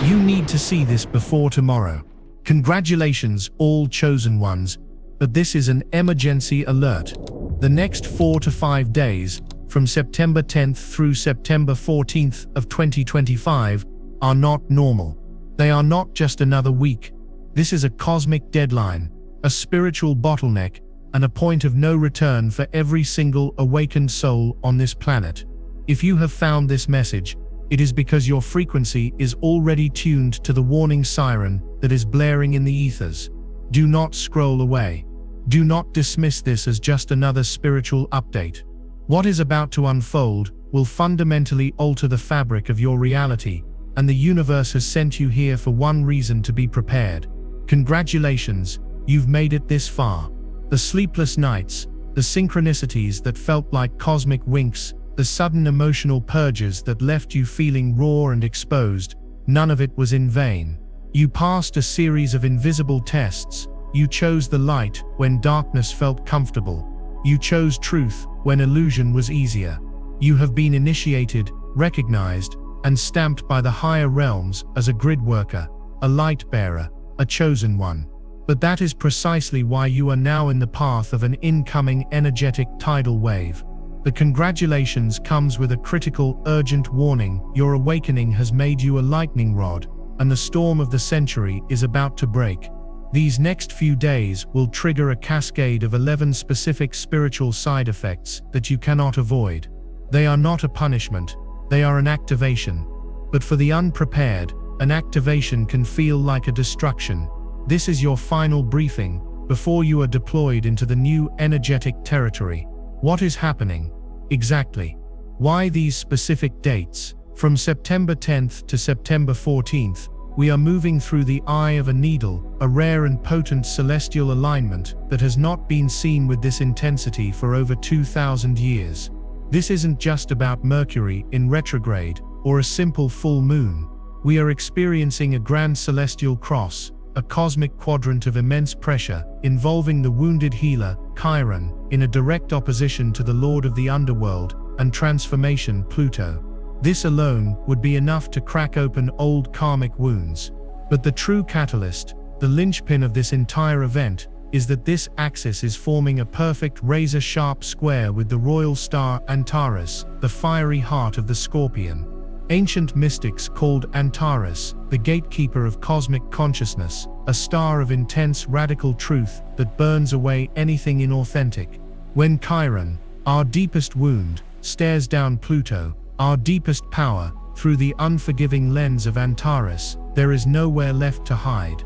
You need to see this before tomorrow. Congratulations, all chosen ones, but this is an emergency alert. The next 4 to 5 days, from September 10th through September 14th of 2025, are not normal. They are not just another week. This is a cosmic deadline, a spiritual bottleneck, and a point of no return for every single awakened soul on this planet. If you have found this message, it is because your frequency is already tuned to the warning siren that is blaring in the ethers. Do not scroll away. Do not dismiss this as just another spiritual update. What is about to unfold will fundamentally alter the fabric of your reality, and the universe has sent you here for one reason: to be prepared. Congratulations, you've made it this far. The sleepless nights, the synchronicities that felt like cosmic winks, the sudden emotional purges that left you feeling raw and exposed, none of it was in vain. You passed a series of invisible tests. You chose the light when darkness felt comfortable. You chose truth when illusion was easier. You have been initiated, recognized, and stamped by the higher realms as a grid worker, a light bearer, a chosen one. But that is precisely why you are now in the path of an incoming energetic tidal wave. The congratulations comes with a critical, urgent warning. Your awakening has made you a lightning rod, and the storm of the century is about to break. These next few days will trigger a cascade of 11 specific spiritual side effects that you cannot avoid. They are not a punishment, they are an activation. But for the unprepared, an activation can feel like a destruction. This is your final briefing before you are deployed into the new energetic territory. What is happening? Exactly. Why these specific dates? From September 10th to September 14th, we are moving through the eye of a needle, a rare and potent celestial alignment that has not been seen with this intensity for over 2,000 years. This isn't just about Mercury in retrograde or a simple full moon. We are experiencing a grand celestial cross, a cosmic quadrant of immense pressure, involving the wounded healer, Chiron, in a direct opposition to the Lord of the Underworld and Transformation, Pluto. This alone would be enough to crack open old karmic wounds. But the true catalyst, the linchpin of this entire event, is that this axis is forming a perfect razor-sharp square with the royal star Antares, the fiery heart of the Scorpion. Ancient mystics called Antares the gatekeeper of cosmic consciousness, a star of intense radical truth that burns away anything inauthentic. When Chiron, our deepest wound, stares down Pluto, our deepest power, through the unforgiving lens of Antares, there is nowhere left to hide.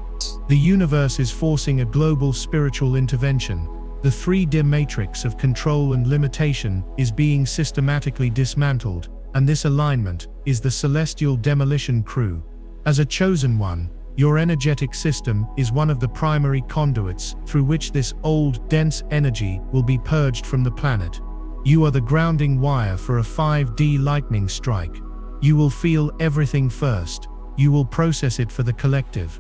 The universe is forcing a global spiritual intervention. The 3D matrix of control and limitation is being systematically dismantled, and this alignment is the celestial demolition crew. As a chosen one, your energetic system is one of the primary conduits through which this old, dense energy will be purged from the planet. You are the grounding wire for a 5D lightning strike. You will feel everything first. You will process it for the collective.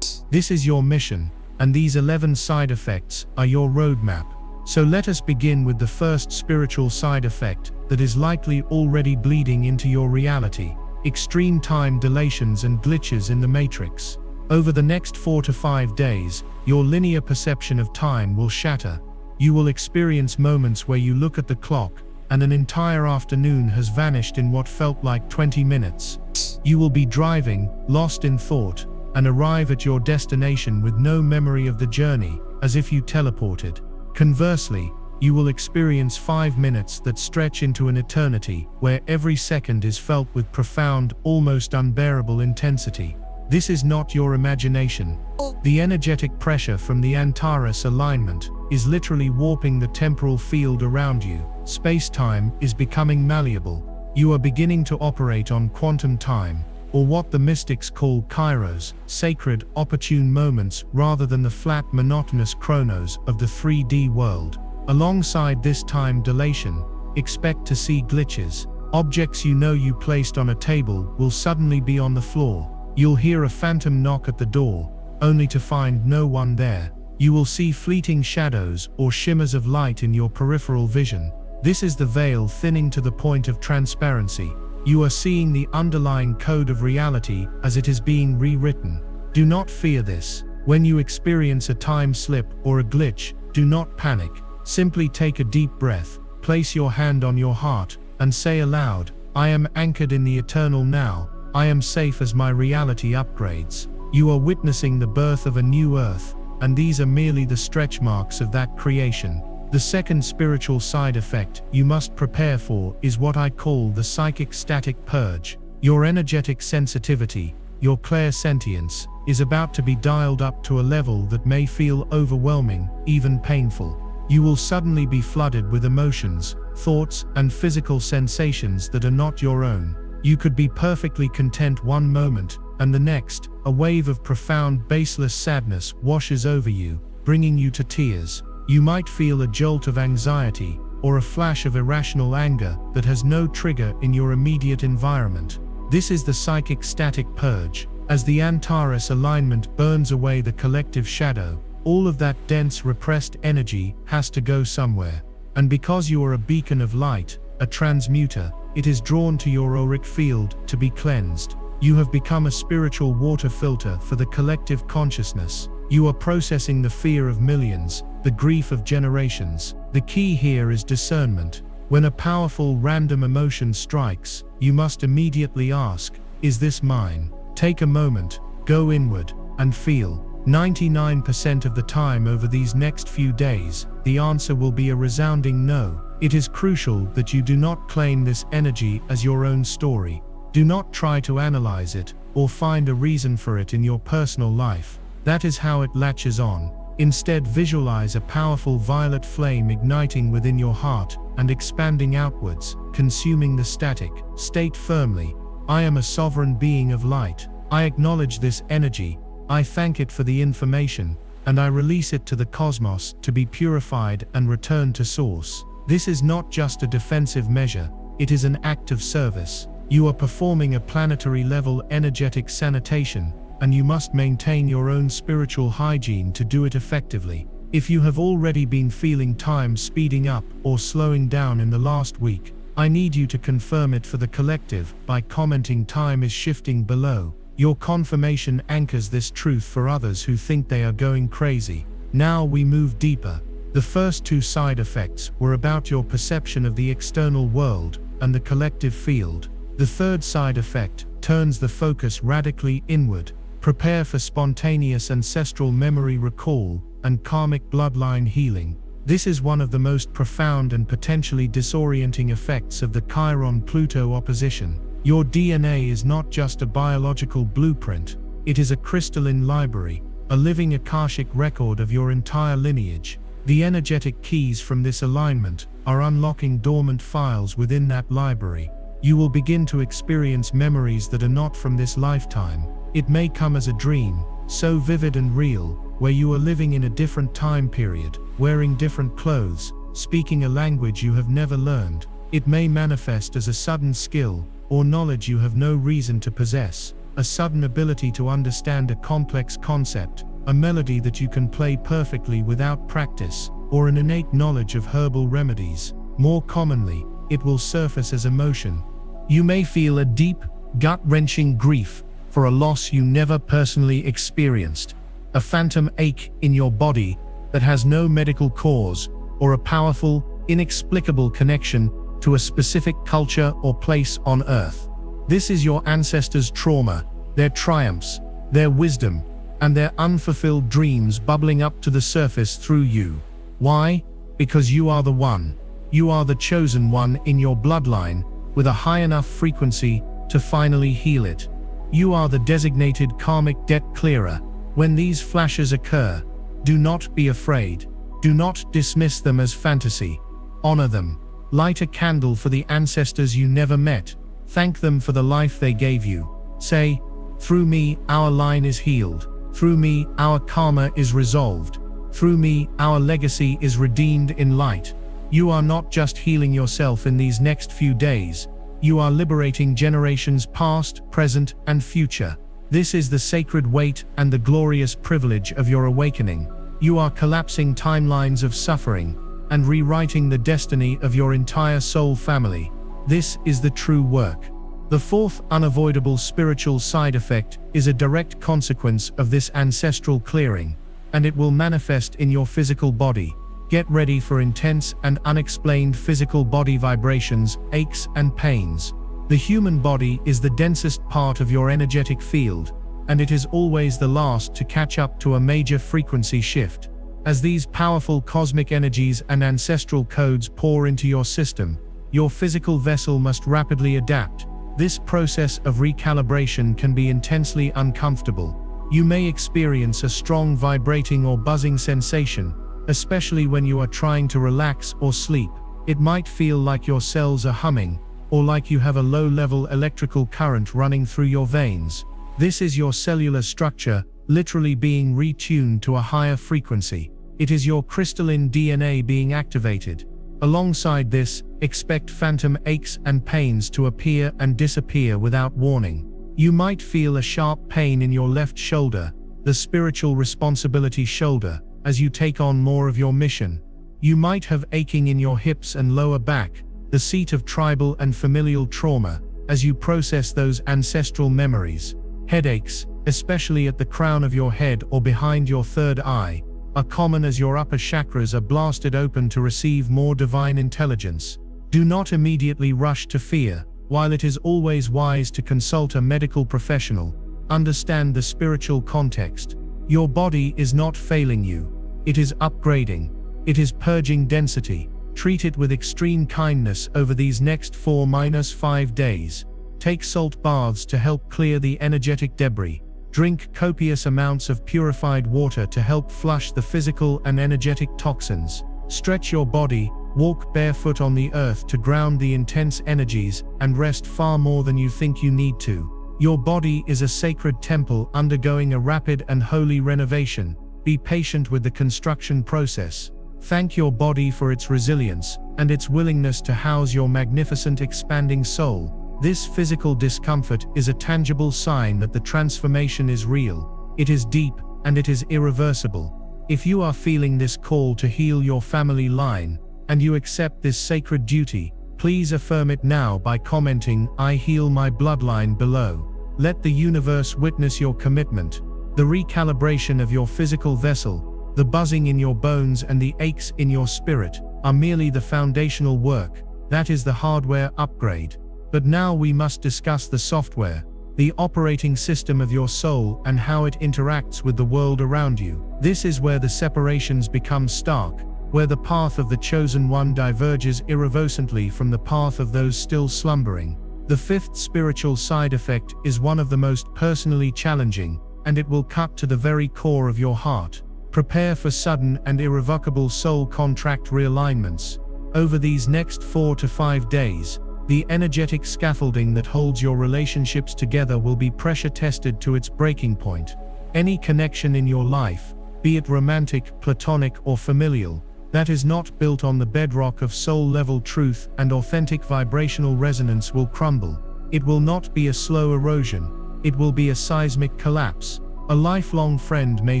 This is your mission, and these 11 side effects are your roadmap. So let us begin with the first spiritual side effect that is likely already bleeding into your reality: extreme time dilations and glitches in the matrix. Over the next 4 to 5 days, your linear perception of time will shatter. You will experience moments where you look at the clock, and an entire afternoon has vanished in what felt like 20 minutes. You will be driving, lost in thought, and arrive at your destination with no memory of the journey, as if you teleported. Conversely, you will experience 5 minutes that stretch into an eternity, where every second is felt with profound, almost unbearable intensity. This is not your imagination. The energetic pressure from the Antares alignment is literally warping the temporal field around you. Space-time is becoming malleable. You are beginning to operate on quantum time, or what the mystics call kairos, sacred, opportune moments, rather than the flat, monotonous chronos of the 3D world. Alongside this time dilation, expect to see glitches. Objects you know you placed on a table will suddenly be on the floor. You'll hear a phantom knock at the door, only to find no one there. You will see fleeting shadows or shimmers of light in your peripheral vision. This is the veil thinning to the point of transparency. You are seeing the underlying code of reality as it is being rewritten. Do not fear this. When you experience a time slip or a glitch, do not panic. Simply take a deep breath, place your hand on your heart, and say aloud, I am anchored in the eternal now. I am safe as my reality upgrades. You are witnessing the birth of a new earth, and these are merely the stretch marks of that creation. The second spiritual side effect you must prepare for is what I call the psychic static purge. Your energetic sensitivity, your clairsentience, is about to be dialed up to a level that may feel overwhelming, even painful. You will suddenly be flooded with emotions, thoughts, and physical sensations that are not your own. You could be perfectly content one moment, and the next, a wave of profound, baseless sadness washes over you, bringing you to tears. You might feel a jolt of anxiety, or a flash of irrational anger that has no trigger in your immediate environment. This is the psychic static purge. As the Antares alignment burns away the collective shadow, all of that dense, repressed energy has to go somewhere. And because you are a beacon of light, a transmuter, it is drawn to your auric field to be cleansed. You have become a spiritual water filter for the collective consciousness. You are processing the fear of millions, the grief of generations. The key here is discernment. When a powerful random emotion strikes, you must immediately ask, is this mine? Take a moment, go inward, and feel. 99% of the time over these next few days, the answer will be a resounding no. It is crucial that you do not claim this energy as your own story. Do not try to analyze it, or find a reason for it in your personal life. That is how it latches on. Instead, visualize a powerful violet flame igniting within your heart and expanding outwards, consuming the static. State firmly, I am a sovereign being of light. I acknowledge this energy, I thank it for the information, and I release it to the cosmos to be purified and returned to source. This is not just a defensive measure, it is an act of service. You are performing a planetary-level energetic sanitation, and you must maintain your own spiritual hygiene to do it effectively. If you have already been feeling time speeding up or slowing down in the last week, I need you to confirm it for the collective by commenting time is shifting below. Your confirmation anchors this truth for others who think they are going crazy. Now we move deeper. The first two side effects were about your perception of the external world and the collective field. The third side effect turns the focus radically inward. Prepare for spontaneous ancestral memory recall and karmic bloodline healing. This is one of the most profound and potentially disorienting effects of the Chiron-Pluto opposition. Your DNA is not just a biological blueprint, it is a crystalline library, a living Akashic record of your entire lineage. The energetic keys from this alignment are unlocking dormant files within that library. You will begin to experience memories that are not from this lifetime. It may come as a dream, so vivid and real, where you are living in a different time period, wearing different clothes, speaking a language you have never learned. It may manifest as a sudden skill, or knowledge you have no reason to possess, a sudden ability to understand a complex concept, a melody that you can play perfectly without practice, or an innate knowledge of herbal remedies. More commonly, it will surface as emotion. You may feel a deep, gut-wrenching grief for a loss you never personally experienced, a phantom ache in your body that has no medical cause, or a powerful, inexplicable connection to a specific culture or place on Earth. This is your ancestors' trauma, their triumphs, their wisdom, and their unfulfilled dreams bubbling up to the surface through you. Why? Because you are the one. You are the chosen one in your bloodline, with a high enough frequency to finally heal it. You are the designated karmic debt clearer. When these flashes occur, do not be afraid. Do not dismiss them as fantasy. Honor them. Light a candle for the ancestors you never met. Thank them for the life they gave you. Say, through me, our line is healed. Through me, our karma is resolved. Through me, our legacy is redeemed in light. You are not just healing yourself in these next few days. You are liberating generations past, present, and future. This is the sacred weight and the glorious privilege of your awakening. You are collapsing timelines of suffering and rewriting the destiny of your entire soul family. This is the true work. The fourth unavoidable spiritual side effect is a direct consequence of this ancestral clearing, and it will manifest in your physical body. Get ready for intense and unexplained physical body vibrations, aches and pains. The human body is the densest part of your energetic field, and it is always the last to catch up to a major frequency shift. As these powerful cosmic energies and ancestral codes pour into your system, your physical vessel must rapidly adapt. This process of recalibration can be intensely uncomfortable. You may experience a strong vibrating or buzzing sensation, especially when you are trying to relax or sleep. It might feel like your cells are humming, or like you have a low-level electrical current running through your veins. This is your cellular structure literally being retuned to a higher frequency. It is your crystalline DNA being activated. Alongside this, expect phantom aches and pains to appear and disappear without warning. You might feel a sharp pain in your left shoulder, the spiritual responsibility shoulder, as you take on more of your mission. You might have aching in your hips and lower back, the seat of tribal and familial trauma, as you process those ancestral memories. Headaches, especially at the crown of your head or behind your third eye, are common as your upper chakras are blasted open to receive more divine intelligence. Do not immediately rush to fear. While it is always wise to consult a medical professional, understand the spiritual context. Your body is not failing you. It is upgrading. It is purging density. Treat it with extreme kindness over these next 4-5 days. Take salt baths to help clear the energetic debris. Drink copious amounts of purified water to help flush the physical and energetic toxins. Stretch your body, walk barefoot on the earth to ground the intense energies, and rest far more than you think you need to. Your body is a sacred temple undergoing a rapid and holy renovation. Be patient with the construction process. Thank your body for its resilience and its willingness to house your magnificent expanding soul. This physical discomfort is a tangible sign that the transformation is real. It is deep, and it is irreversible. If you are feeling this call to heal your family line, and you accept this sacred duty, please affirm it now by commenting, "I heal my bloodline" below. Let the universe witness your commitment. The recalibration of your physical vessel, the buzzing in your bones and the aches in your spirit, are merely the foundational work. That is the hardware upgrade. But now we must discuss the software, the operating system of your soul and how it interacts with the world around you. This is where the separations become stark, where the path of the chosen one diverges irrevocably from the path of those still slumbering. The fifth spiritual side effect is one of the most personally challenging, and it will cut to the very core of your heart. Prepare for sudden and irrevocable soul contract realignments. Over these next 4 to 5 days, the energetic scaffolding that holds your relationships together will be pressure tested to its breaking point. Any connection in your life, be it romantic, platonic, or familial, that is not built on the bedrock of soul-level truth and authentic vibrational resonance will crumble. It will not be a slow erosion, it will be a seismic collapse. A lifelong friend may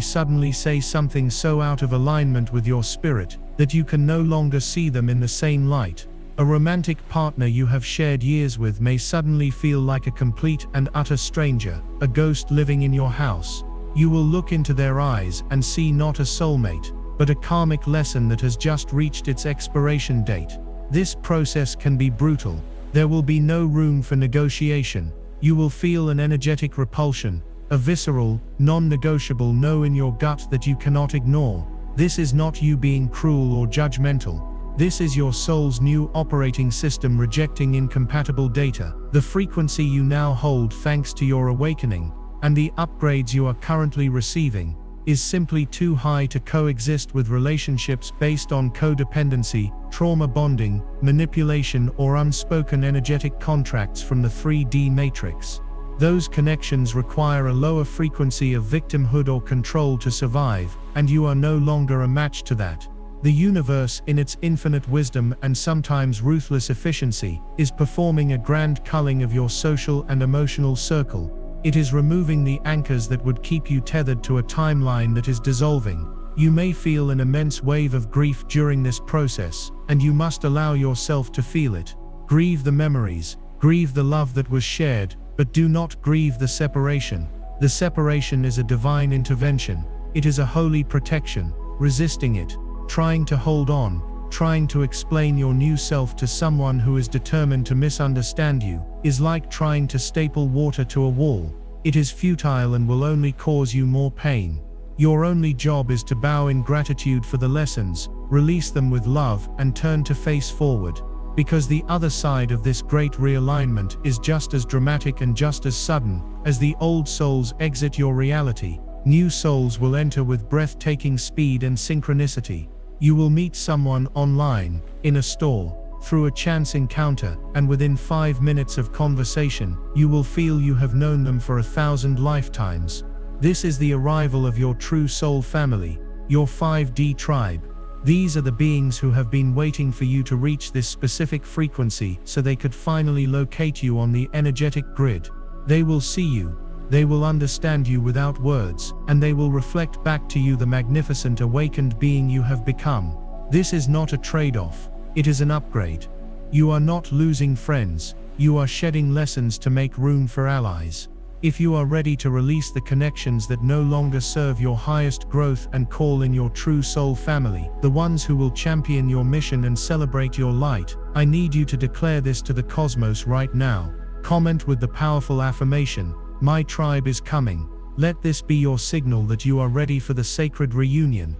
suddenly say something so out of alignment with your spirit that you can no longer see them in the same light. A romantic partner you have shared years with may suddenly feel like a complete and utter stranger, a ghost living in your house. You will look into their eyes and see not a soulmate, but a karmic lesson that has just reached its expiration date. This process can be brutal. There will be no room for negotiation. You will feel an energetic repulsion, a visceral, non-negotiable no in your gut that you cannot ignore. This is not you being cruel or judgmental. This is your soul's new operating system rejecting incompatible data. The frequency you now hold thanks to your awakening, and the upgrades you are currently receiving, is simply too high to coexist with relationships based on codependency, trauma bonding, manipulation, or unspoken energetic contracts from the 3D matrix. Those connections require a lower frequency of victimhood or control to survive, and you are no longer a match to that. The universe, in its infinite wisdom and sometimes ruthless efficiency, is performing a grand culling of your social and emotional circle. It is removing the anchors that would keep you tethered to a timeline that is dissolving. You may feel an immense wave of grief during this process, and you must allow yourself to feel it. Grieve the memories, Grieve the love that was shared, but do not grieve the separation. The separation is a divine intervention. It is a holy protection. Resisting it, trying to hold on, trying to explain your new self to someone who is determined to misunderstand you, is like trying to staple water to a wall. It is futile and will only cause you more pain. Your only job is to bow in gratitude for the lessons, release them with love, and turn to face forward. Because the other side of this great realignment is just as dramatic and just as sudden. As the old souls exit your reality, new souls will enter with breathtaking speed and synchronicity. You will meet someone online, in a store, through a chance encounter, and within 5 minutes of conversation, you will feel you have known them for 1,000 lifetimes. This is the arrival of your true soul family, your 5D tribe. These are the beings who have been waiting for you to reach this specific frequency so they could finally locate you on the energetic grid. They will see you, they will understand you without words, and they will reflect back to you the magnificent awakened being you have become. This is not a trade-off, it is an upgrade. You are not losing friends, you are shedding lessons to make room for allies. If you are ready to release the connections that no longer serve your highest growth and call in your true soul family, the ones who will champion your mission and celebrate your light, I need you to declare this to the cosmos right now. Comment with the powerful affirmation, "My tribe is coming." Let this be your signal that you are ready for the sacred reunion.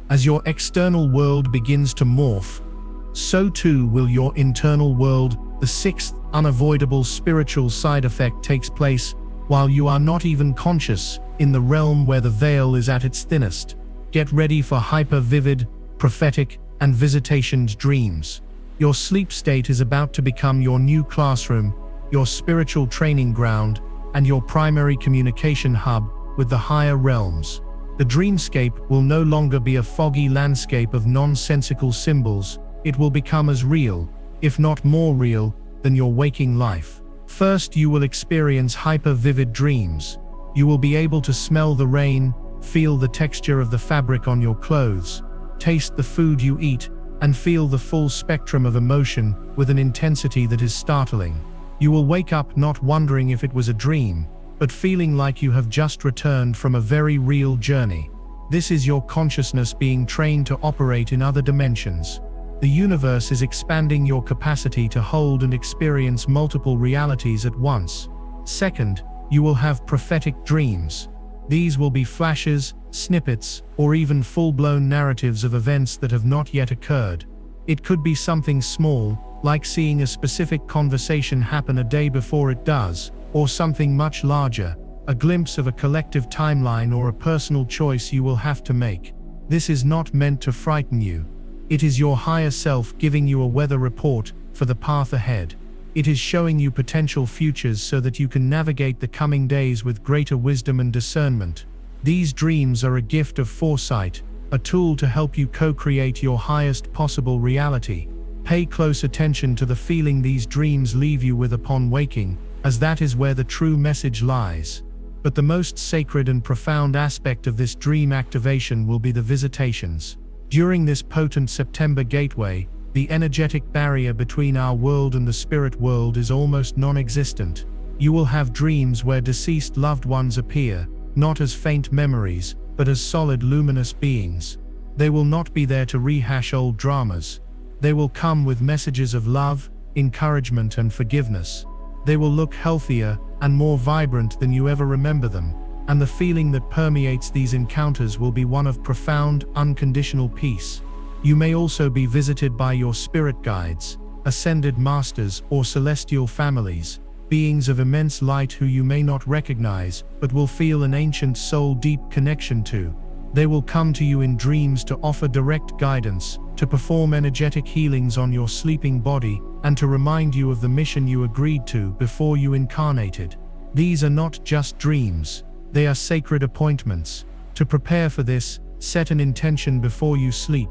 As your external world begins to morph, so too will your internal world. The sixth unavoidable spiritual side effect takes place while you are not even conscious, in the realm where the veil is at its thinnest. Get ready for hyper-vivid, prophetic, and visitationed dreams. Your sleep state is about to become your new classroom, your spiritual training ground, and your primary communication hub with the higher realms. The dreamscape will no longer be a foggy landscape of nonsensical symbols. It will become as real, if not more real, than your waking life. First, you will experience hyper-vivid dreams. You will be able to smell the rain, feel the texture of the fabric on your clothes, taste the food you eat, and feel the full spectrum of emotion with an intensity that is startling. You will wake up not wondering if it was a dream, but feeling like you have just returned from a very real journey. This is your consciousness being trained to operate in other dimensions. The universe is expanding your capacity to hold and experience multiple realities at once. Second, you will have prophetic dreams. These will be flashes, snippets, or even full-blown narratives of events that have not yet occurred. It could be something small, like seeing a specific conversation happen a day before it does, or something much larger, a glimpse of a collective timeline or a personal choice you will have to make. This is not meant to frighten you. It is your higher self giving you a weather report for the path ahead. It is showing you potential futures so that you can navigate the coming days with greater wisdom and discernment. These dreams are a gift of foresight, a tool to help you co-create your highest possible reality. Pay close attention to the feeling these dreams leave you with upon waking, as that is where the true message lies. But the most sacred and profound aspect of this dream activation will be the visitations. During this potent September gateway, the energetic barrier between our world and the spirit world is almost non-existent. You will have dreams where deceased loved ones appear, not as faint memories, but as solid luminous beings. They will not be there to rehash old dramas. They will come with messages of love, encouragement, and forgiveness. They will look healthier and more vibrant than you ever remember them. And the feeling that permeates these encounters will be one of profound, unconditional peace. You may also be visited by your spirit guides, ascended masters, or celestial families, beings of immense light who you may not recognize, but will feel an ancient soul-deep connection to. They will come to you in dreams to offer direct guidance, to perform energetic healings on your sleeping body, and to remind you of the mission you agreed to before you incarnated. These are not just dreams. They are sacred appointments. To prepare for this, set an intention before you sleep.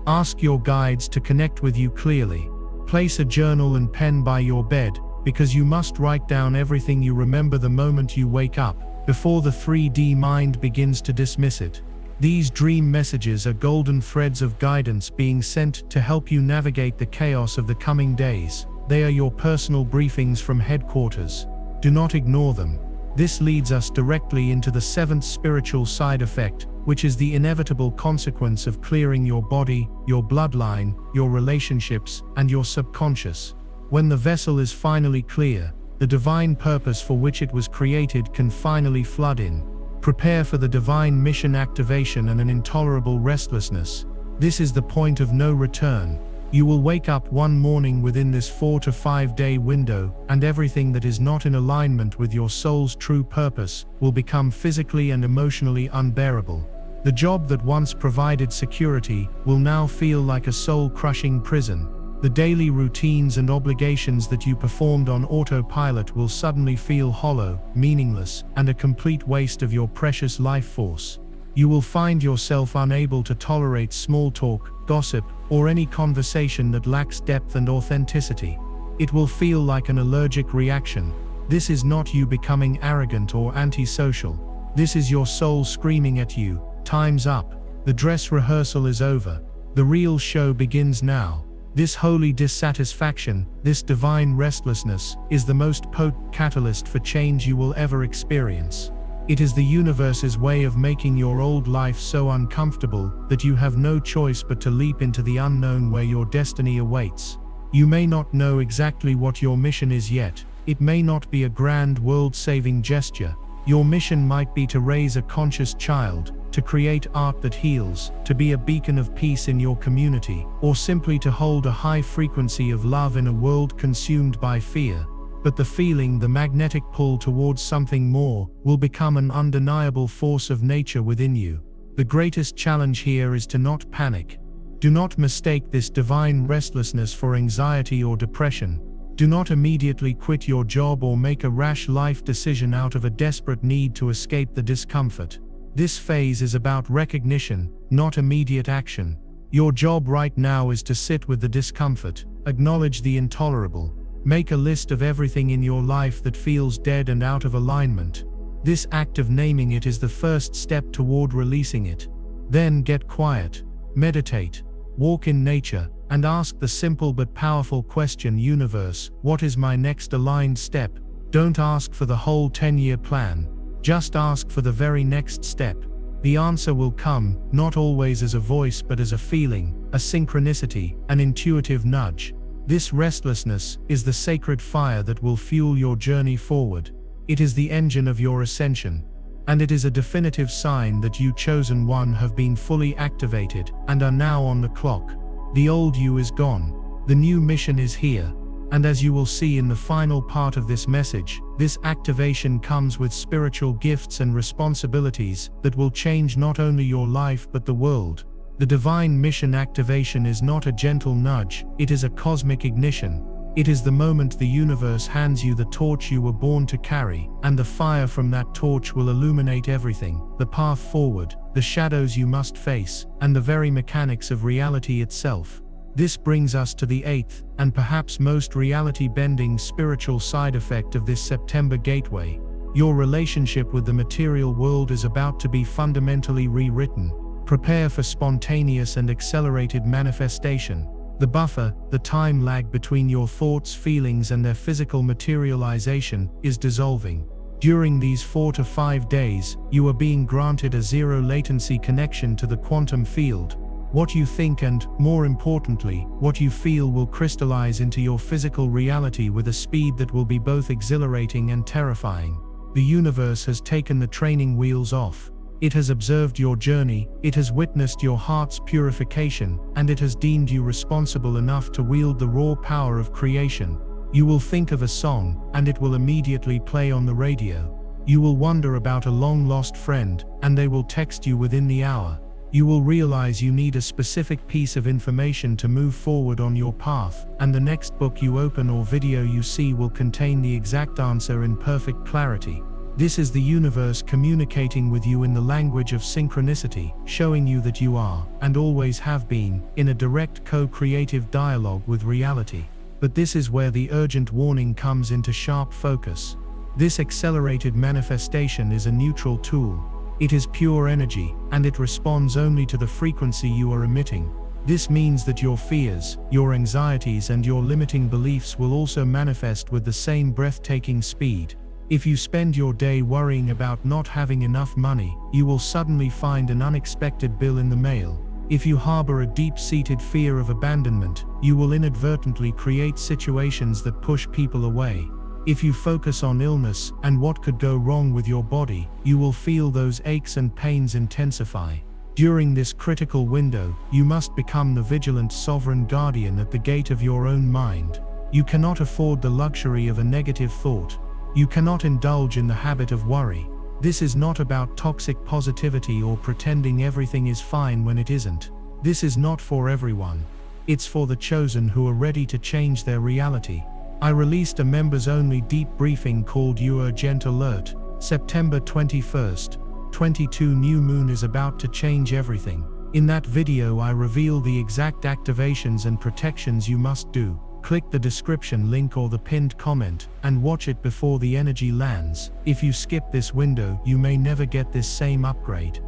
Ask your guides to connect with you clearly. Place a journal and pen by your bed, because you must write down everything you remember the moment you wake up, before the 3D mind begins to dismiss it. These dream messages are golden threads of guidance being sent to help you navigate the chaos of the coming days. They are your personal briefings from headquarters. Do not ignore them. This leads us directly into the seventh spiritual side effect, which is the inevitable consequence of clearing your body, your bloodline, your relationships, and your subconscious. When the vessel is finally clear, the divine purpose for which it was created can finally flood in. Prepare for the divine mission activation and an intolerable restlessness. This is the point of no return. You will wake up one morning within this 4 to 5 day window, and everything that is not in alignment with your soul's true purpose will become physically and emotionally unbearable. The job that once provided security will now feel like a soul-crushing prison. The daily routines and obligations that you performed on autopilot will suddenly feel hollow, meaningless, and a complete waste of your precious life force. You will find yourself unable to tolerate small talk, gossip, or any conversation that lacks depth and authenticity. It will feel like an allergic reaction. This is not you becoming arrogant or antisocial. This is your soul screaming at you, "Time's up. The dress rehearsal is over. The real show begins now." This holy dissatisfaction, this divine restlessness, is the most potent catalyst for change you will ever experience. It is the universe's way of making your old life so uncomfortable that you have no choice but to leap into the unknown where your destiny awaits. You may not know exactly what your mission is yet. It may not be a grand world-saving gesture. Your mission might be to raise a conscious child, to create art that heals, to be a beacon of peace in your community, or simply to hold a high frequency of love in a world consumed by fear. But the feeling, the magnetic pull towards something more, will become an undeniable force of nature within you. The greatest challenge here is to not panic. Do not mistake this divine restlessness for anxiety or depression. Do not immediately quit your job or make a rash life decision out of a desperate need to escape the discomfort. This phase is about recognition, not immediate action. Your job right now is to sit with the discomfort, acknowledge the intolerable, make a list of everything in your life that feels dead and out of alignment. This act of naming it is the first step toward releasing it. Then get quiet, meditate, walk in nature, and ask the simple but powerful question, Universe, what is my next aligned step? Don't ask for the whole 10-year plan. Just ask for the very next step. The answer will come, not always as a voice but as a feeling, a synchronicity, an intuitive nudge. This restlessness is the sacred fire that will fuel your journey forward. It is the engine of your ascension. And it is a definitive sign that you, chosen one, have been fully activated and are now on the clock. The old you is gone. The new mission is here. And as you will see in the final part of this message, this activation comes with spiritual gifts and responsibilities that will change not only your life but the world. The divine mission activation is not a gentle nudge, it is a cosmic ignition. It is the moment the universe hands you the torch you were born to carry, and the fire from that torch will illuminate everything: the path forward, the shadows you must face, and the very mechanics of reality itself. This brings us to the eighth, and perhaps most reality-bending spiritual side effect of this September gateway. Your relationship with the material world is about to be fundamentally rewritten. Prepare for spontaneous and accelerated manifestation. The buffer, the time lag between your thoughts, feelings, and their physical materialization, is dissolving. During these 4 to 5 days, you are being granted a zero-latency connection to the quantum field. What you think and, more importantly, what you feel will crystallize into your physical reality with a speed that will be both exhilarating and terrifying. The universe has taken the training wheels off. It has observed your journey, it has witnessed your heart's purification, and it has deemed you responsible enough to wield the raw power of creation. You will think of a song, and it will immediately play on the radio. You will wonder about a long-lost friend, and they will text you within the hour. You will realize you need a specific piece of information to move forward on your path, and the next book you open or video you see will contain the exact answer in perfect clarity. This is the universe communicating with you in the language of synchronicity, showing you that you are, and always have been, in a direct co-creative dialogue with reality. But this is where the urgent warning comes into sharp focus. This accelerated manifestation is a neutral tool. It is pure energy, and it responds only to the frequency you are emitting. This means that your fears, your anxieties, and your limiting beliefs will also manifest with the same breathtaking speed. If you spend your day worrying about not having enough money, you will suddenly find an unexpected bill in the mail. If you harbor a deep-seated fear of abandonment, you will inadvertently create situations that push people away. If you focus on illness and what could go wrong with your body, you will feel those aches and pains intensify. During this critical window, you must become the vigilant sovereign guardian at the gate of your own mind. You cannot afford the luxury of a negative thought. You cannot indulge in the habit of worry. This is not about toxic positivity or pretending everything is fine when it isn't. This is not for everyone. It's for the chosen who are ready to change their reality. I released a members-only deep briefing called Urgent Alert, September 21st. 22 new moon is about to change everything. In that video I reveal the exact activations and protections you must do. Click the description link or the pinned comment and watch it before the energy lands. If you skip this window, you may never get this same upgrade.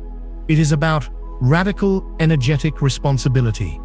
It is about radical energetic responsibility.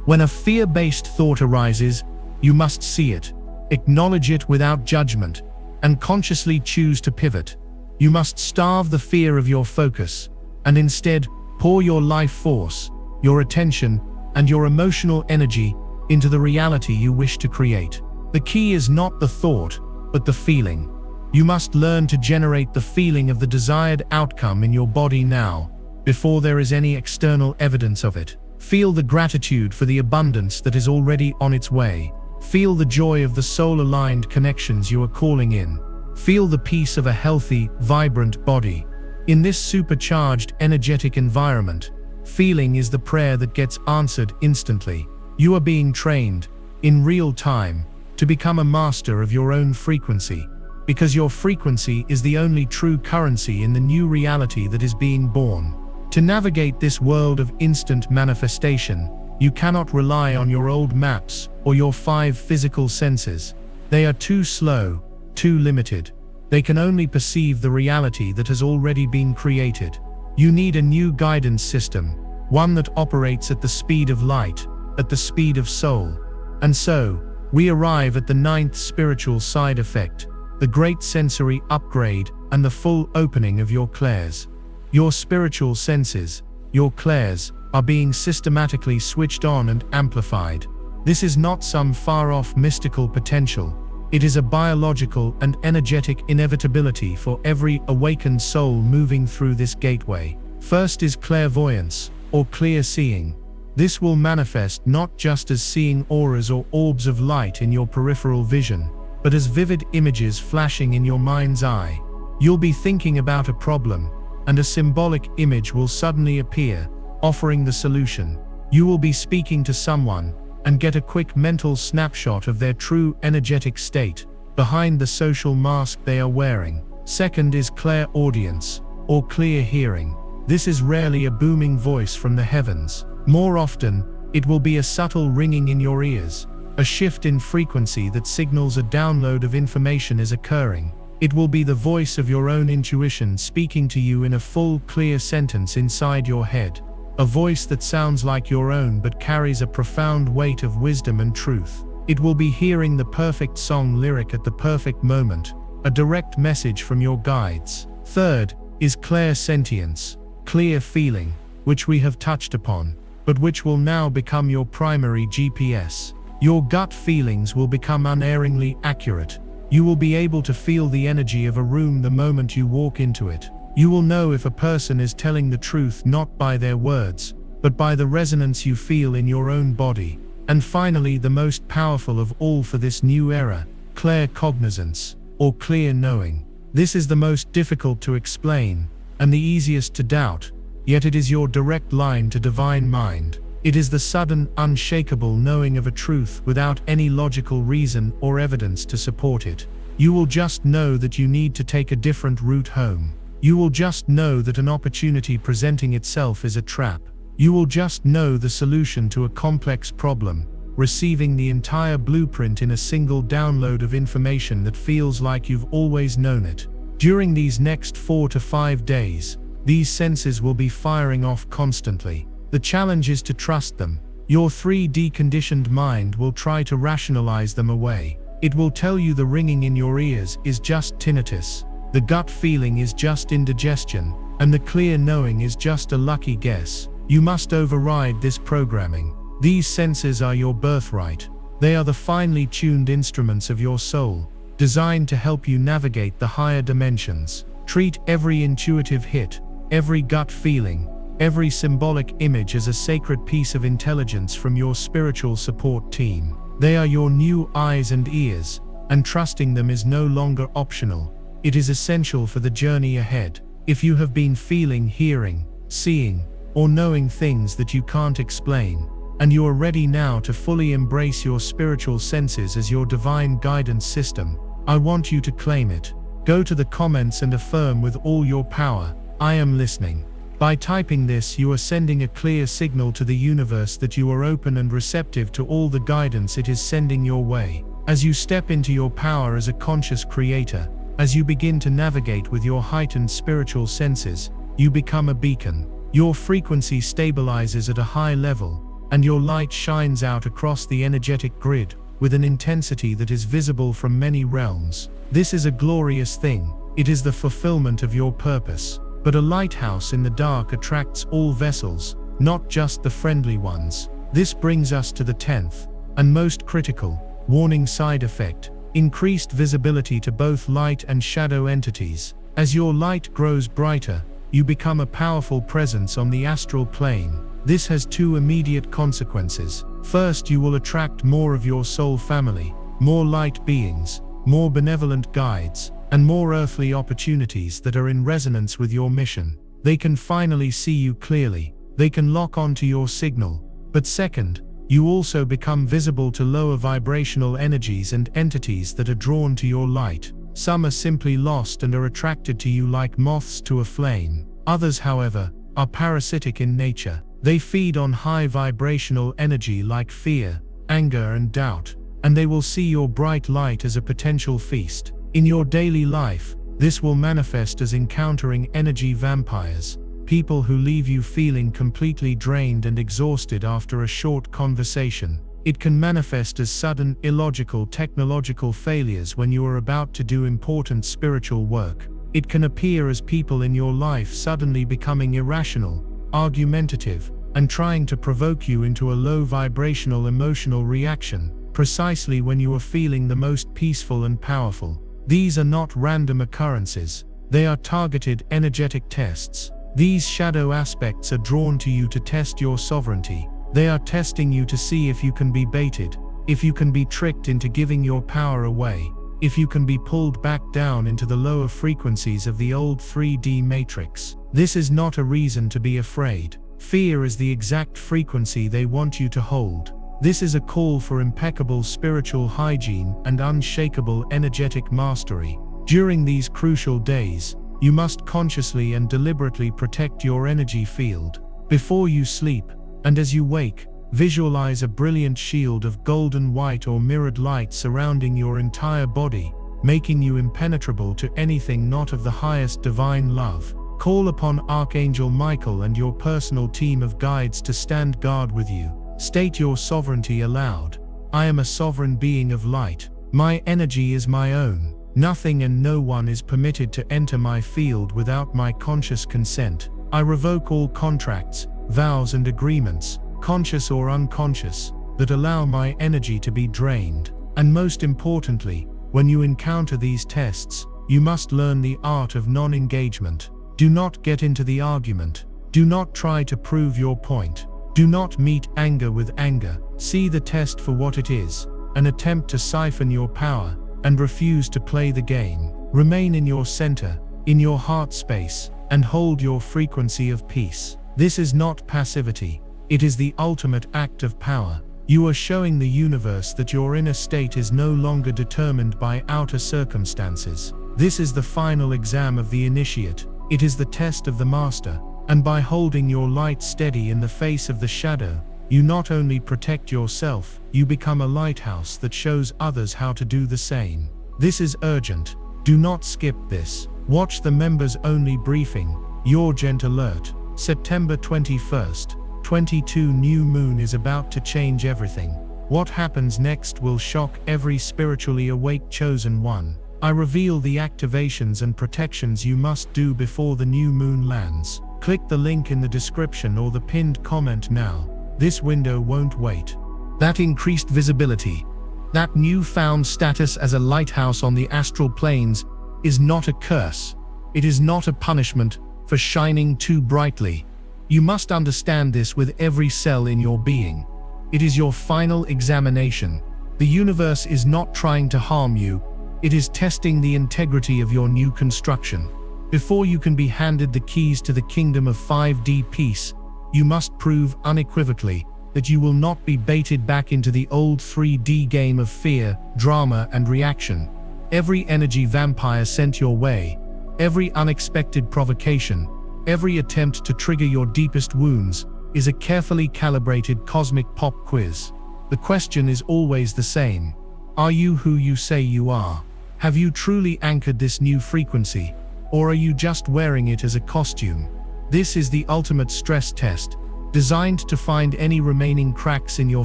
When a fear-based thought arises, you must see it, acknowledge it without judgment, and consciously choose to pivot. You must starve the fear of your focus, and instead pour your life force, your attention, and your emotional energy into the reality you wish to create. The key is not the thought, but the feeling. You must learn to generate the feeling of the desired outcome in your body now, before there is any external evidence of it. Feel the gratitude for the abundance that is already on its way. Feel the joy of the soul-aligned connections you are calling in. Feel the peace of a healthy, vibrant body. In this supercharged, energetic environment, feeling is the prayer that gets answered instantly. You are being trained, in real time, to become a master of your own frequency, because your frequency is the only true currency in the new reality that is being born. To navigate this world of instant manifestation, you cannot rely on your old maps or your 5 physical senses. They are too slow, too limited. They can only perceive the reality that has already been created. You need a new guidance system, one that operates at the speed of light, at the speed of soul. And so, we arrive at the 9th spiritual side effect, the great sensory upgrade and the full opening of your clairs. Your spiritual senses, your clairs, are being systematically switched on and amplified. This is not some far-off mystical potential. It is a biological and energetic inevitability for every awakened soul moving through this gateway. First is clairvoyance, or clear seeing. This will manifest not just as seeing auras or orbs of light in your peripheral vision, but as vivid images flashing in your mind's eye. You'll be thinking about a problem, and a symbolic image will suddenly appear, offering the solution. You will be speaking to someone, and get a quick mental snapshot of their true energetic state, behind the social mask they are wearing. Second is clairaudience, or clear hearing. This is rarely a booming voice from the heavens. More often, it will be a subtle ringing in your ears, a shift in frequency that signals a download of information is occurring. It will be the voice of your own intuition speaking to you in a full, clear sentence inside your head. A voice that sounds like your own but carries a profound weight of wisdom and truth. It will be hearing the perfect song lyric at the perfect moment, a direct message from your guides. Third is clairsentience, clear feeling, which we have touched upon, but which will now become your primary GPS. Your gut feelings will become unerringly accurate. You will be able to feel the energy of a room the moment you walk into it. You will know if a person is telling the truth not by their words, but by the resonance you feel in your own body. And finally, the most powerful of all for this new era, claircognizance, or clear knowing. This is the most difficult to explain, and the easiest to doubt, yet it is your direct line to divine mind. It is the sudden, unshakable knowing of a truth without any logical reason or evidence to support it. You will just know that you need to take a different route home. You will just know that an opportunity presenting itself is a trap. You will just know the solution to a complex problem, receiving the entire blueprint in a single download of information that feels like you've always known it. During these next 4 to 5 days, these senses will be firing off constantly. The challenge is to trust them, Your 3D conditioned mind will try to rationalize them away. It will tell you the ringing in your ears is just tinnitus, the gut feeling is just indigestion, and the clear knowing is just a lucky guess. You must override this programming. These senses are your birthright. They are the finely tuned instruments of your soul, designed to help you navigate the higher dimensions. Treat every intuitive hit, every gut feeling, every symbolic image as a sacred piece of intelligence from your spiritual support team. They are your new eyes and ears, and trusting them is no longer optional. It is essential for the journey ahead. If you have been feeling, hearing, seeing, or knowing things that you can't explain, and you are ready now to fully embrace your spiritual senses as your divine guidance system, I want you to claim it. Go to the comments and affirm with all your power, "I am listening." By typing this, you are sending a clear signal to the universe that you are open and receptive to all the guidance it is sending your way. As you step into your power as a conscious creator, as you begin to navigate with your heightened spiritual senses, you become a beacon. Your frequency stabilizes at a high level, and your light shines out across the energetic grid with an intensity that is visible from many realms. This is a glorious thing. It is the fulfillment of your purpose. But a lighthouse in the dark attracts all vessels, not just the friendly ones. This brings us to the 10th, and most critical, warning side effect: increased visibility to both light and shadow entities. As your light grows brighter, you become a powerful presence on the astral plane. This has two immediate consequences. First, you will attract more of your soul family, more light beings, more benevolent guides, and more earthly opportunities that are in resonance with your mission. They can finally see you clearly. They can lock onto your signal. But second, you also become visible to lower vibrational energies and entities that are drawn to your light. Some are simply lost and are attracted to you like moths to a flame. Others, however, are parasitic in nature. They feed on high vibrational energy like fear, anger, and doubt, and they will see your bright light as a potential feast. In your daily life, this will manifest as encountering energy vampires, people who leave you feeling completely drained and exhausted after a short conversation. It can manifest as sudden, illogical technological failures when you are about to do important spiritual work. It can appear as people in your life suddenly becoming irrational, argumentative, and trying to provoke you into a low vibrational emotional reaction, precisely when you are feeling the most peaceful and powerful. These are not random occurrences. They are targeted energetic tests. These shadow aspects are drawn to you to test your sovereignty. They are testing you to see if you can be baited, if you can be tricked into giving your power away, if you can be pulled back down into the lower frequencies of the old 3D matrix. This is not a reason to be afraid. Fear is the exact frequency they want you to hold. This is a call for impeccable spiritual hygiene and unshakable energetic mastery. During these crucial days, you must consciously and deliberately protect your energy field. Before you sleep, and as you wake, visualize a brilliant shield of golden white or mirrored light surrounding your entire body, making you impenetrable to anything not of the highest divine love. Call upon Archangel Michael and your personal team of guides to stand guard with you. State your sovereignty aloud. I am a sovereign being of light. My energy is my own. Nothing and no one is permitted to enter my field without my conscious consent. I revoke all contracts, vows, and agreements, conscious or unconscious, that allow my energy to be drained. And most importantly, when you encounter these tests, you must learn the art of non-engagement. Do not get into the argument. Do not try to prove your point. Do not meet anger with anger. See the test for what it is, an attempt to siphon your power, and refuse to play the game. Remain in your center, in your heart space, and hold your frequency of peace. This is not passivity. It is the ultimate act of power. You are showing the universe that your inner state is no longer determined by outer circumstances. This is the final exam of the initiate. It is the test of the master. And by holding your light steady in the face of the shadow, you not only protect yourself, you become a lighthouse that shows others how to do the same. This is urgent. Do not skip this. Watch the members-only briefing, Your Gent Alert, September 21st, 2022 new moon is about to change everything. What happens next will shock every spiritually awake chosen one. I reveal the activations and protections you must do before the new moon lands. Click the link in the description or the pinned comment now. This window won't wait. That increased visibility, that newfound status as a lighthouse on the astral planes, is not a curse. It is not a punishment for shining too brightly. You must understand this with every cell in your being. It is your final examination. The universe is not trying to harm you. It is testing the integrity of your new construction. Before you can be handed the keys to the kingdom of 5D peace, you must prove unequivocally that you will not be baited back into the old 3D game of fear, drama, and reaction. Every energy vampire sent your way, every unexpected provocation, every attempt to trigger your deepest wounds, is a carefully calibrated cosmic pop quiz. The question is always the same. Are you who you say you are? Have you truly anchored this new frequency, or are you just wearing it as a costume? This is the ultimate stress test, designed to find any remaining cracks in your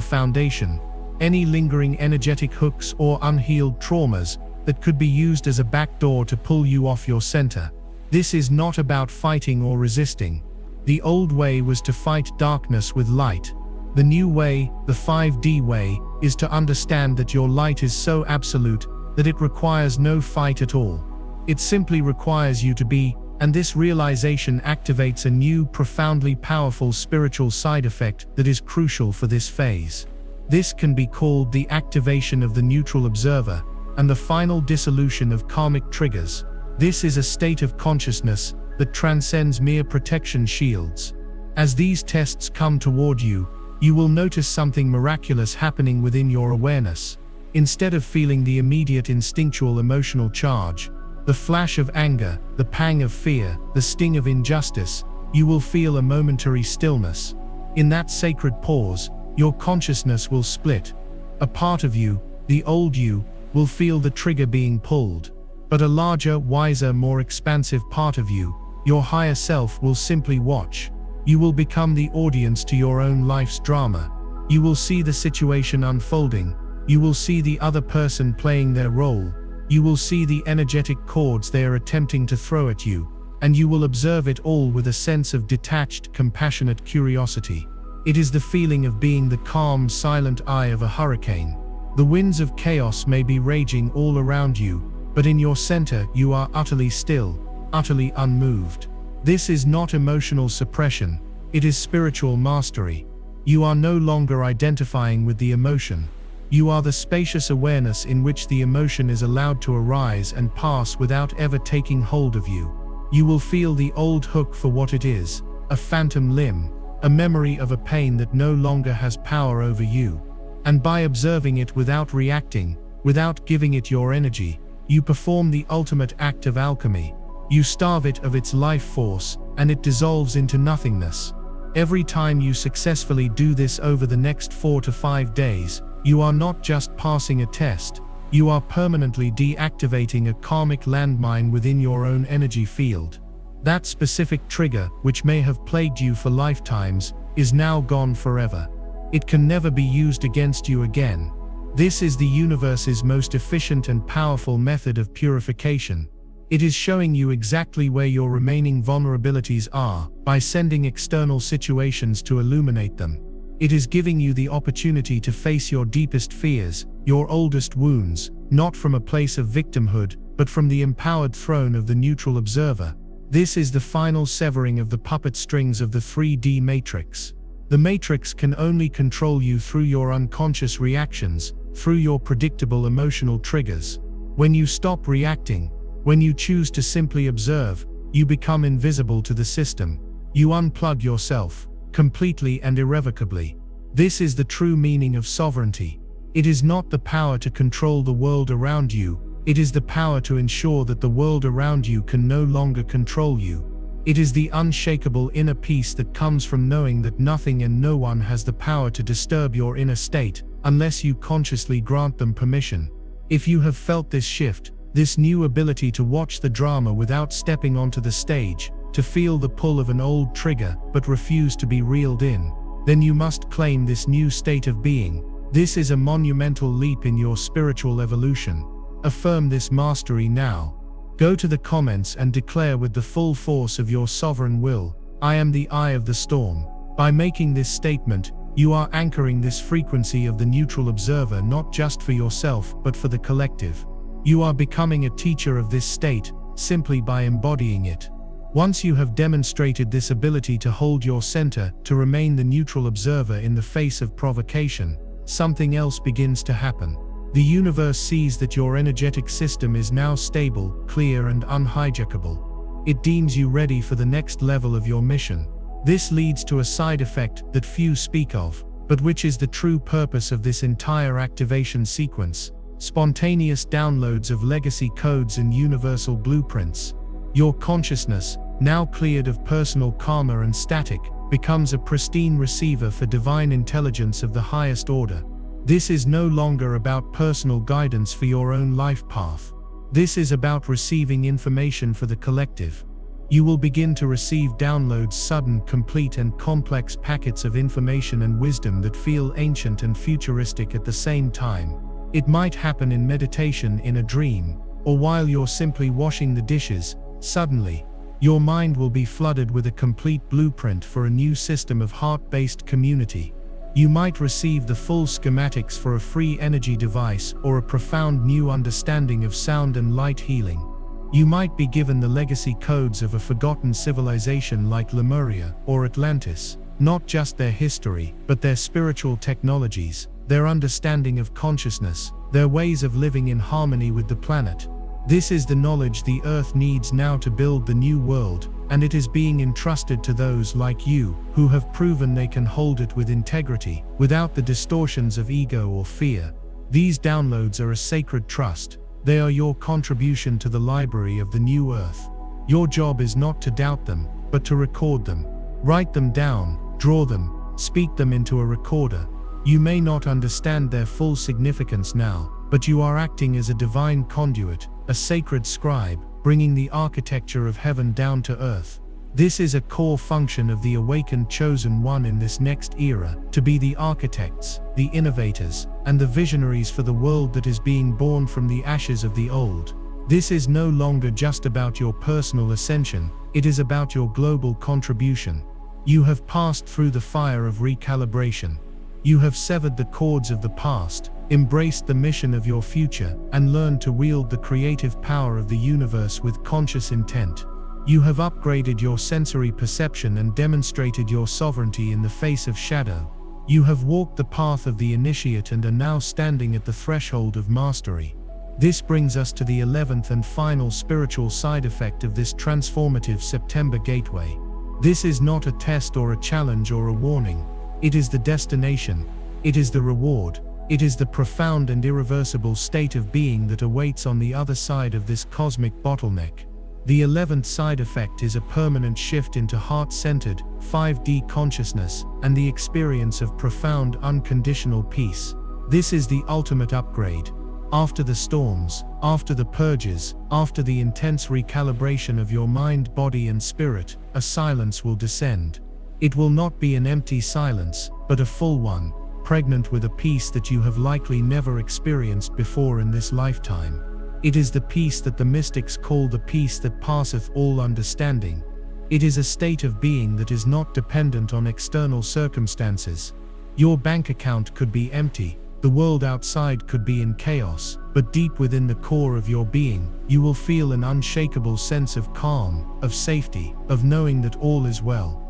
foundation, any lingering energetic hooks or unhealed traumas that could be used as a backdoor to pull you off your center. This is not about fighting or resisting. The old way was to fight darkness with light. The new way, the 5D way, is to understand that your light is so absolute that it requires no fight at all. It simply requires you to be, and this realization activates a new, profoundly powerful spiritual side effect that is crucial for this phase. This can be called the activation of the neutral observer and the final dissolution of karmic triggers. This is a state of consciousness that transcends mere protection shields. As these tests come toward you, you will notice something miraculous happening within your awareness. Instead of feeling the immediate instinctual emotional charge, the flash of anger, the pang of fear, the sting of injustice, you will feel a momentary stillness. In that sacred pause, your consciousness will split. A part of you, the old you, will feel the trigger being pulled. But a larger, wiser, more expansive part of you, your higher self, will simply watch. You will become the audience to your own life's drama. You will see the situation unfolding. You will see the other person playing their role. You will see the energetic chords they are attempting to throw at you, and you will observe it all with a sense of detached, compassionate curiosity. It is the feeling of being the calm, silent eye of a hurricane. The winds of chaos may be raging all around you, but in your center you are utterly still, utterly unmoved. This is not emotional suppression, it is spiritual mastery. You are no longer identifying with the emotion. You are the spacious awareness in which the emotion is allowed to arise and pass without ever taking hold of you. You will feel the old hook for what it is, a phantom limb, a memory of a pain that no longer has power over you. And by observing it without reacting, without giving it your energy, you perform the ultimate act of alchemy. You starve it of its life force, and it dissolves into nothingness. Every time you successfully do this over the next 4 to 5 days, you are not just passing a test, you are permanently deactivating a karmic landmine within your own energy field. That specific trigger, which may have plagued you for lifetimes, is now gone forever. It can never be used against you again. This is the universe's most efficient and powerful method of purification. It is showing you exactly where your remaining vulnerabilities are, by sending external situations to illuminate them. It is giving you the opportunity to face your deepest fears, your oldest wounds, not from a place of victimhood, but from the empowered throne of the neutral observer. This is the final severing of the puppet strings of the 3D matrix. The matrix can only control you through your unconscious reactions, through your predictable emotional triggers. When you stop reacting, when you choose to simply observe, you become invisible to the system. You unplug yourself, completely and irrevocably. This is the true meaning of sovereignty. It is not the power to control the world around you, it is the power to ensure that the world around you can no longer control you. It is the unshakable inner peace that comes from knowing that nothing and no one has the power to disturb your inner state, unless you consciously grant them permission. If you have felt this shift, this new ability to watch the drama without stepping onto the stage, to feel the pull of an old trigger but refuse to be reeled in, then you must claim this new state of being. This is a monumental leap in your spiritual evolution. Affirm this mastery now. Go to the comments and declare with the full force of your sovereign will, I am the eye of the storm. By making this statement, you are anchoring this frequency of the neutral observer not just for yourself but for the collective. You are becoming a teacher of this state, simply by embodying it. Once you have demonstrated this ability to hold your center, to remain the neutral observer in the face of provocation, something else begins to happen. The universe sees that your energetic system is now stable, clear and unhijackable. It deems you ready for the next level of your mission. This leads to a side effect that few speak of, but which is the true purpose of this entire activation sequence: spontaneous downloads of legacy codes and universal blueprints. Your consciousness, now cleared of personal karma and static, becomes a pristine receiver for divine intelligence of the highest order. This is no longer about personal guidance for your own life path. This is about receiving information for the collective. You will begin to receive downloads, sudden, complete and complex packets of information and wisdom that feel ancient and futuristic at the same time. It might happen in meditation, in a dream, or while you're simply washing the dishes. Suddenly, your mind will be flooded with a complete blueprint for a new system of heart-based community. You might receive the full schematics for a free energy device or a profound new understanding of sound and light healing. You might be given the legacy codes of a forgotten civilization like Lemuria or Atlantis, not just their history, but their spiritual technologies, their understanding of consciousness, their ways of living in harmony with the planet. This is the knowledge the Earth needs now to build the new world, and it is being entrusted to those like you, who have proven they can hold it with integrity, without the distortions of ego or fear. These downloads are a sacred trust. They are your contribution to the library of the new Earth. Your job is not to doubt them, but to record them. Write them down, draw them, speak them into a recorder. You may not understand their full significance now, but you are acting as a divine conduit, a sacred scribe, bringing the architecture of heaven down to earth. This is a core function of the awakened chosen one in this next era, to be the architects, the innovators, and the visionaries for the world that is being born from the ashes of the old. This is no longer just about your personal ascension, it is about your global contribution. You have passed through the fire of recalibration. You have severed the cords of the past, embraced the mission of your future, and learned to wield the creative power of the universe with conscious intent. You have upgraded your sensory perception and demonstrated your sovereignty in the face of shadow. You have walked the path of the initiate and are now standing at the threshold of mastery. This brings us to the 11th and final spiritual side effect of this transformative September gateway. This is not a test or a challenge or a warning. It is the destination. It is the reward. It is the profound and irreversible state of being that awaits on the other side of this cosmic bottleneck. The 11th side effect is a permanent shift into heart-centered, 5D consciousness, and the experience of profound unconditional peace. This is the ultimate upgrade. After the storms, after the purges, after the intense recalibration of your mind, body and spirit, a silence will descend. It will not be an empty silence, but a full one, pregnant with a peace that you have likely never experienced before in this lifetime. It is the peace that the mystics call the peace that passeth all understanding. It is a state of being that is not dependent on external circumstances. Your bank account could be empty, the world outside could be in chaos, but deep within the core of your being, you will feel an unshakable sense of calm, of safety, of knowing that all is well.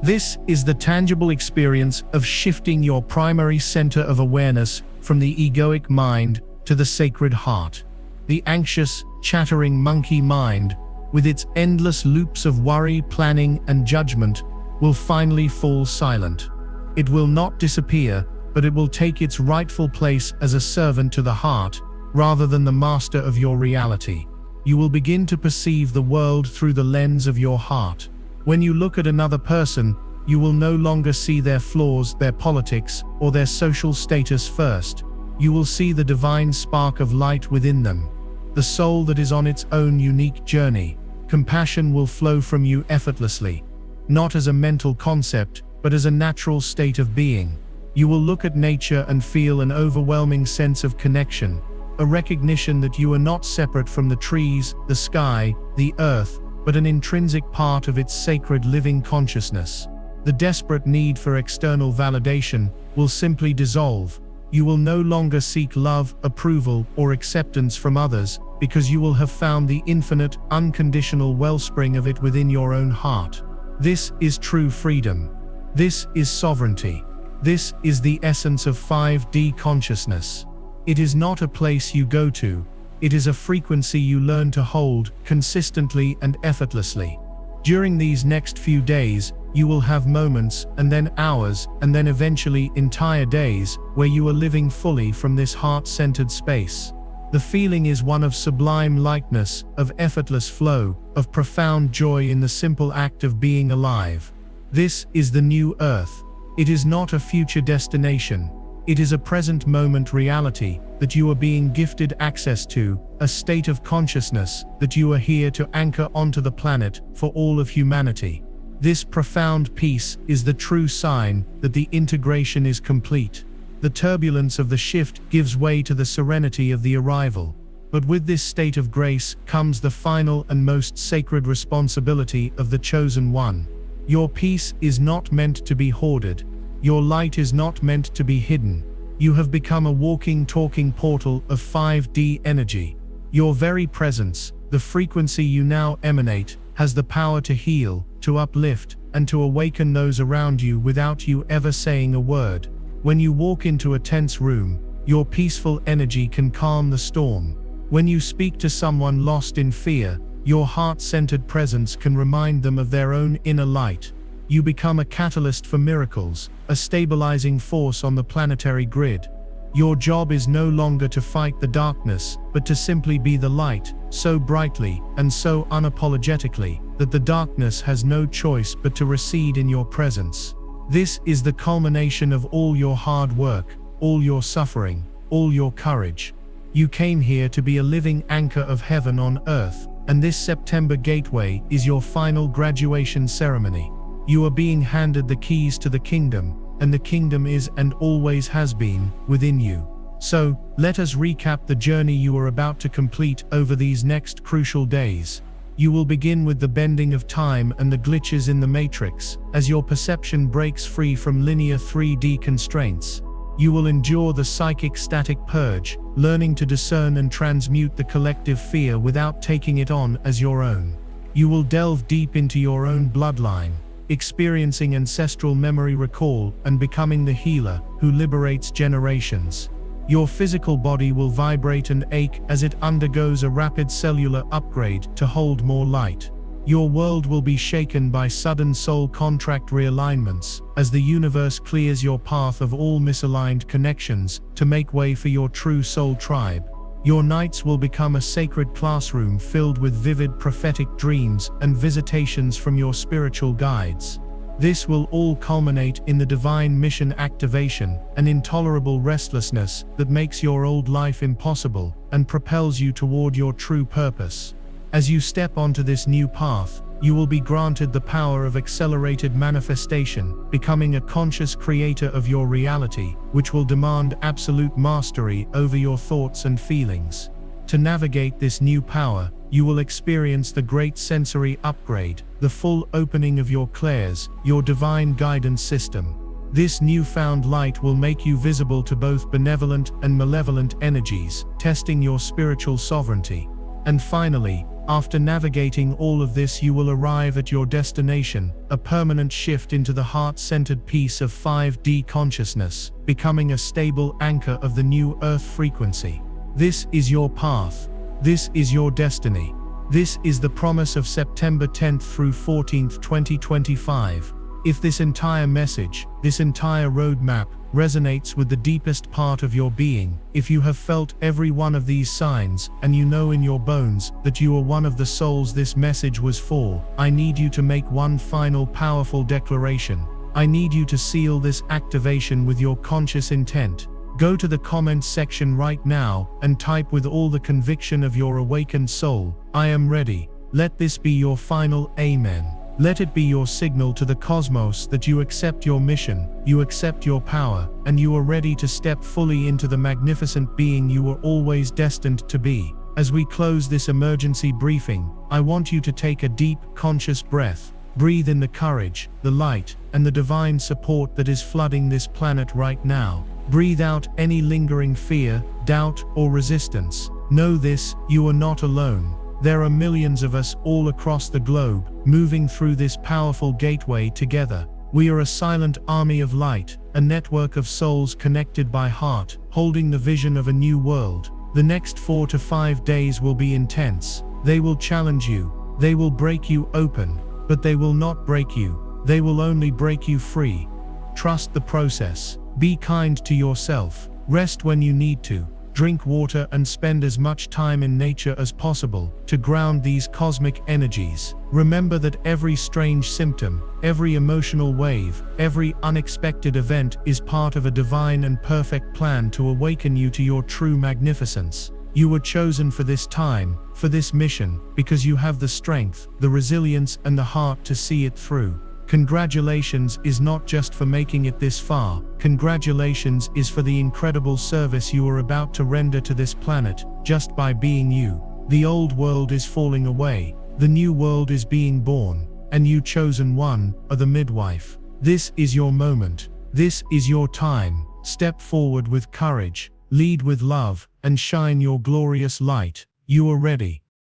This is the tangible experience of shifting your primary center of awareness from the egoic mind to the sacred heart. The anxious, chattering monkey mind, with its endless loops of worry, planning, and judgment, will finally fall silent. It will not disappear, but it will take its rightful place as a servant to the heart, rather than the master of your reality. You will begin to perceive the world through the lens of your heart. When you look at another person, you will no longer see their flaws, their politics, or their social status first. You will see the divine spark of light within them, the soul that is on its own unique journey. Compassion will flow from you effortlessly, not as a mental concept, but as a natural state of being. You will look at nature and feel an overwhelming sense of connection, a recognition that you are not separate from the trees, the sky, the earth, but an intrinsic part of its sacred living consciousness. The desperate need for external validation will simply dissolve. You will no longer seek love, approval, or acceptance from others, because you will have found the infinite, unconditional wellspring of it within your own heart. This is true freedom. This is sovereignty. This is the essence of 5D consciousness. It is not a place you go to. It is a frequency you learn to hold consistently and effortlessly. During these next few days, you will have moments, and then hours, and then eventually entire days, where you are living fully from this heart-centered space. The feeling is one of sublime lightness, of effortless flow, of profound joy in the simple act of being alive. This is the new earth. It is not a future destination. It is a present moment reality that you are being gifted access to, a state of consciousness that you are here to anchor onto the planet for all of humanity. This profound peace is the true sign that the integration is complete. The turbulence of the shift gives way to the serenity of the arrival. But with this state of grace comes the final and most sacred responsibility of the chosen one. Your peace is not meant to be hoarded. Your light is not meant to be hidden. You have become a walking, talking portal of 5D energy. Your very presence, the frequency you now emanate, has the power to heal, to uplift, and to awaken those around you without you ever saying a word. When you walk into a tense room, your peaceful energy can calm the storm. When you speak to someone lost in fear, your heart-centered presence can remind them of their own inner light. You become a catalyst for miracles, a stabilizing force on the planetary grid. Your job is no longer to fight the darkness, but to simply be the light, so brightly and so unapologetically, that the darkness has no choice but to recede in your presence. This is the culmination of all your hard work, all your suffering, all your courage. You came here to be a living anchor of heaven on earth, and this September gateway is your final graduation ceremony. You are being handed the keys to the kingdom, and the kingdom is and always has been within you. So, let us recap the journey you are about to complete over these next crucial days. You will begin with the bending of time and the glitches in the matrix, as your perception breaks free from linear 3D constraints. You will endure the psychic static purge, learning to discern and transmute the collective fear without taking it on as your own. You will delve deep into your own bloodline, experiencing ancestral memory recall and becoming the healer who liberates generations. Your physical body will vibrate and ache as it undergoes a rapid cellular upgrade to hold more light. Your world will be shaken by sudden soul contract realignments, as the universe clears your path of all misaligned connections to make way for your true soul tribe. Your nights will become a sacred classroom filled with vivid prophetic dreams and visitations from your spiritual guides. This will all culminate in the divine mission activation, an intolerable restlessness that makes your old life impossible and propels you toward your true purpose. As you step onto this new path, you will be granted the power of accelerated manifestation, becoming a conscious creator of your reality, which will demand absolute mastery over your thoughts and feelings. To navigate this new power, you will experience the great sensory upgrade, the full opening of your clairs, your divine guidance system. This newfound light will make you visible to both benevolent and malevolent energies, testing your spiritual sovereignty. And finally, after navigating all of this, you will arrive at your destination, a permanent shift into the heart-centered peace of 5D consciousness, becoming a stable anchor of the new Earth frequency. This is your path. This is your destiny. This is the promise of September 10th through 14th, 2025. If this entire message, this entire roadmap, resonates with the deepest part of your being, if you have felt every one of these signs, and you know in your bones that you are one of the souls this message was for, I need you to make one final powerful declaration. I need you to seal this activation with your conscious intent. Go to the comments section right now and type with all the conviction of your awakened soul, I am ready. Let this be your final Amen. Let it be your signal to the cosmos that you accept your mission, you accept your power, and you are ready to step fully into the magnificent being you were always destined to be. As we close this emergency briefing, I want you to take a deep, conscious breath. Breathe in the courage, the light, and the divine support that is flooding this planet right now. Breathe out any lingering fear, doubt, or resistance. Know this, you are not alone. There are millions of us all across the globe, moving through this powerful gateway together. We are a silent army of light, a network of souls connected by heart, holding the vision of a new world. The next 4 to 5 days will be intense. They will challenge you. They will break you open. But they will not break you. They will only break you free. Trust the process. Be kind to yourself. Rest when you need to. Drink water and spend as much time in nature as possible to ground these cosmic energies. Remember that every strange symptom, every emotional wave, every unexpected event is part of a divine and perfect plan to awaken you to your true magnificence. You were chosen for this time, for this mission, because you have the strength, the resilience, and the heart to see it through. Congratulations is not just for making it this far. Congratulations is for the incredible service you are about to render to this planet, just by being you. The old world is falling away. The new world is being born. And you, chosen one, are the midwife. This is your moment. This is your time. Step forward with courage, lead with love, and shine your glorious light. You are ready.